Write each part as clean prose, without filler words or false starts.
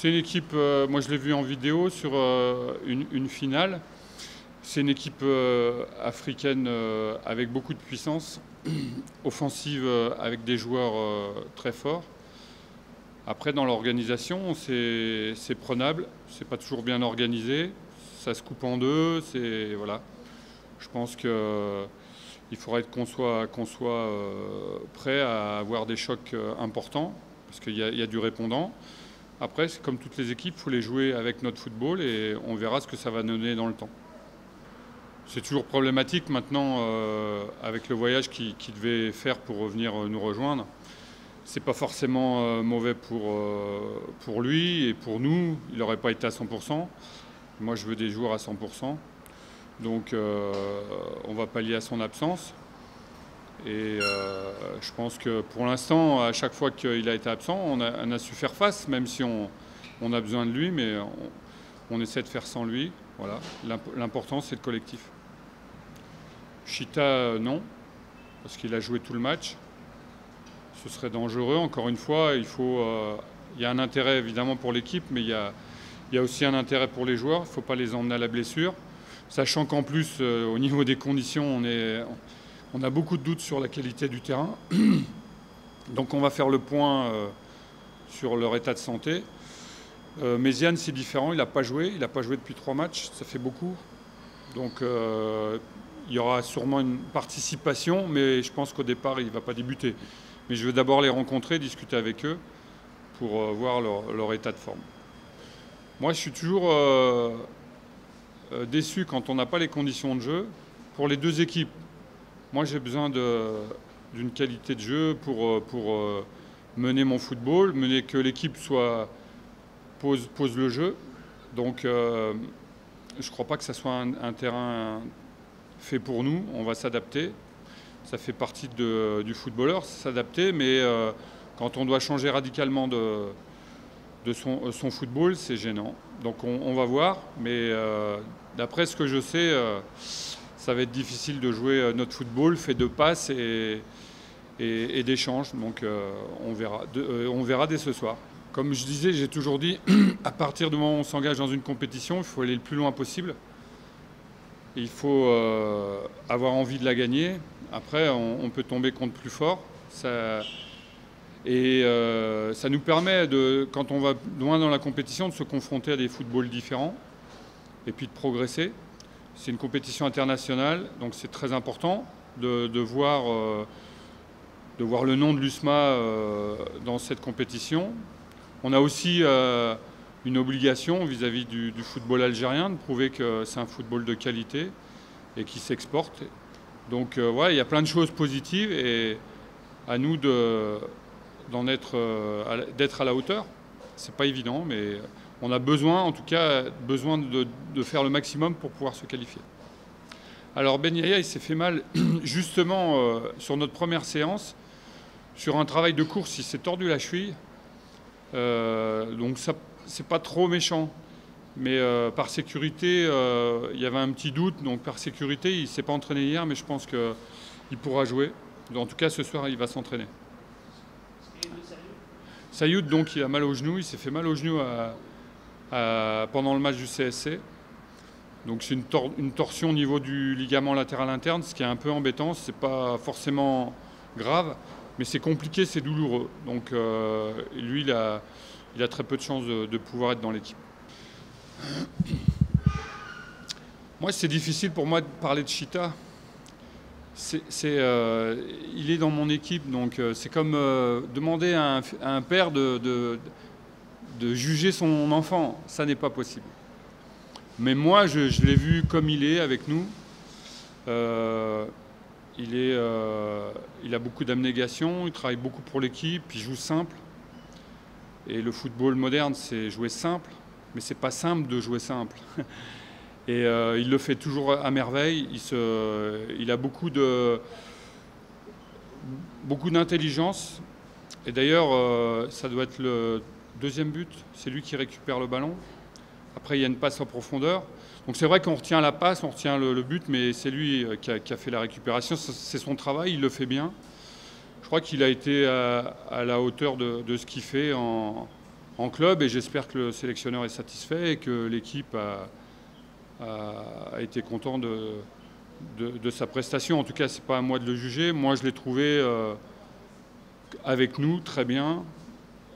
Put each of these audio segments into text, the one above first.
C'est une équipe, moi je l'ai vu en vidéo sur une finale. C'est une équipe africaine avec beaucoup de puissance, offensive avec des joueurs très forts. Après, dans l'organisation, c'est prenable, c'est pas toujours bien organisé, ça se coupe en deux, voilà. Je pense qu'il faudrait qu'on soit prêt à avoir des chocs importants, parce qu'il y a du répondant. Après, c'est comme toutes les équipes, il faut les jouer avec notre football et on verra ce que ça va donner dans le temps. C'est toujours problématique maintenant avec le voyage qu'il devait faire pour venir nous rejoindre. C'est pas forcément mauvais pour lui et pour nous. Il n'aurait pas été à 100%. Moi, je veux des joueurs à 100%. Donc, on va pallier à son absence. Et je pense que pour l'instant, à chaque fois qu'il a été absent, on a su faire face, même si on a besoin de lui, mais on essaie de faire sans lui. Voilà. L'important, c'est le collectif. Chita, non, parce qu'il a joué tout le match. Ce serait dangereux. Encore une fois, il y a un intérêt évidemment pour l'équipe, mais il y a aussi un intérêt pour les joueurs. Il ne faut pas les emmener à la blessure. Sachant qu'en plus, au niveau des conditions, on a beaucoup de doutes sur la qualité du terrain. Donc on va faire le point sur leur état de santé. Méziane, c'est différent, il n'a pas joué. Il n'a pas joué depuis 3 matchs, ça fait beaucoup. Donc il y aura sûrement une participation, mais je pense qu'au départ, il ne va pas débuter. Mais je veux d'abord les rencontrer, discuter avec eux pour voir leur état de forme. Moi, je suis toujours déçu quand on n'a pas les conditions de jeu pour les deux équipes. Moi, j'ai besoin d'une qualité de jeu pour mener mon football, que l'équipe pose le jeu. Donc, je ne crois pas que ce soit un terrain fait pour nous. On va s'adapter. Ça fait partie du footballeur, s'adapter. Mais quand on doit changer radicalement de son football, c'est gênant. Donc, on va voir. Mais d'après ce que je sais, ça va être difficile de jouer notre football fait de passes et d'échanges. Donc on verra dès ce soir. Comme je disais, j'ai toujours dit, à partir du moment où on s'engage dans une compétition, il faut aller le plus loin possible. Il faut avoir envie de la gagner. Après, on peut tomber contre plus fort. Ça nous permet, quand on va loin dans la compétition, de se confronter à des footballs différents et puis de progresser. C'est une compétition internationale, donc c'est très important de voir le nom de l'USMA dans cette compétition. On a aussi une obligation vis-à-vis du football algérien de prouver que c'est un football de qualité et qui s'exporte. Donc voilà, il y a plein de choses positives et à nous d'être à la hauteur. C'est pas évident, mais on a besoin, en tout cas, de faire le maximum pour pouvoir se qualifier. Alors Ben Yahya, il s'est fait mal justement sur notre première séance, sur un travail de course, il s'est tordu la cheville. Donc ça, c'est pas trop méchant. Mais par sécurité, il y avait un petit doute. Donc par sécurité, il ne s'est pas entraîné hier, mais je pense qu'il pourra jouer. En tout cas, ce soir, il va s'entraîner. Sayoud, donc, il a mal au genou. Il s'est fait mal au genou pendant le match du CSC. Donc c'est une torsion au niveau du ligament latéral interne, ce qui est un peu embêtant. C'est pas forcément grave, mais c'est compliqué, c'est douloureux. Donc lui, il a très peu de chances de pouvoir être dans l'équipe. Moi, c'est difficile pour moi de parler de Chita. Il est dans mon équipe, donc c'est comme demander à un père de juger son enfant. Ça n'est pas possible. Mais moi, je l'ai vu comme il est avec nous. Il a beaucoup d'abnégation, il travaille beaucoup pour l'équipe, il joue simple. Et le football moderne, c'est jouer simple, mais c'est pas simple de jouer simple. Et il le fait toujours à merveille. Il a beaucoup d'intelligence. Et d'ailleurs, ça doit être le deuxième but. C'est lui qui récupère le ballon. Après, il y a une passe en profondeur. Donc c'est vrai qu'on retient la passe, on retient le but, mais c'est lui qui a fait la récupération. C'est son travail, il le fait bien. Je crois qu'il a été à la hauteur de ce qu'il fait en en club, et j'espère que le sélectionneur est satisfait et que l'équipe a été content de sa prestation. En tout cas, c'est pas à moi de le juger. Moi, je l'ai trouvé avec nous très bien,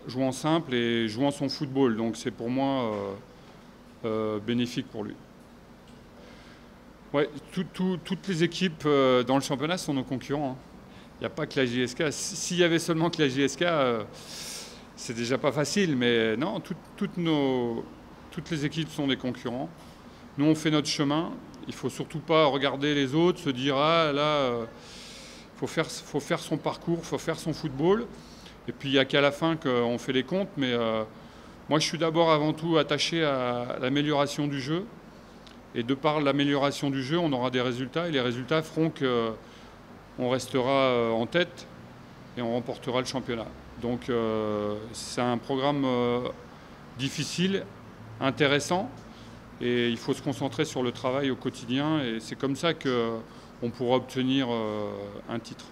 jouant simple et jouant son football. Donc c'est pour moi bénéfique pour lui. Ouais, toutes les équipes dans le championnat sont nos concurrents, hein. Il n'y a pas que la JSK. S'il y avait seulement que la JSK, c'est déjà pas facile. Mais non, toutes les équipes sont des concurrents. Nous, on fait notre chemin. Il ne faut surtout pas regarder les autres, se dire « Ah, là, faut faire son parcours, il faut faire son football. » Et puis, il n'y a qu'à la fin qu'on fait les comptes. Mais moi, je suis d'abord, avant tout, attaché à l'amélioration du jeu. Et de par l'amélioration du jeu, on aura des résultats. Et les résultats feront qu'on restera en tête et on remportera le championnat. Donc, c'est un programme difficile, intéressant. Et il faut se concentrer sur le travail au quotidien. Et c'est comme ça qu'on pourra obtenir un titre.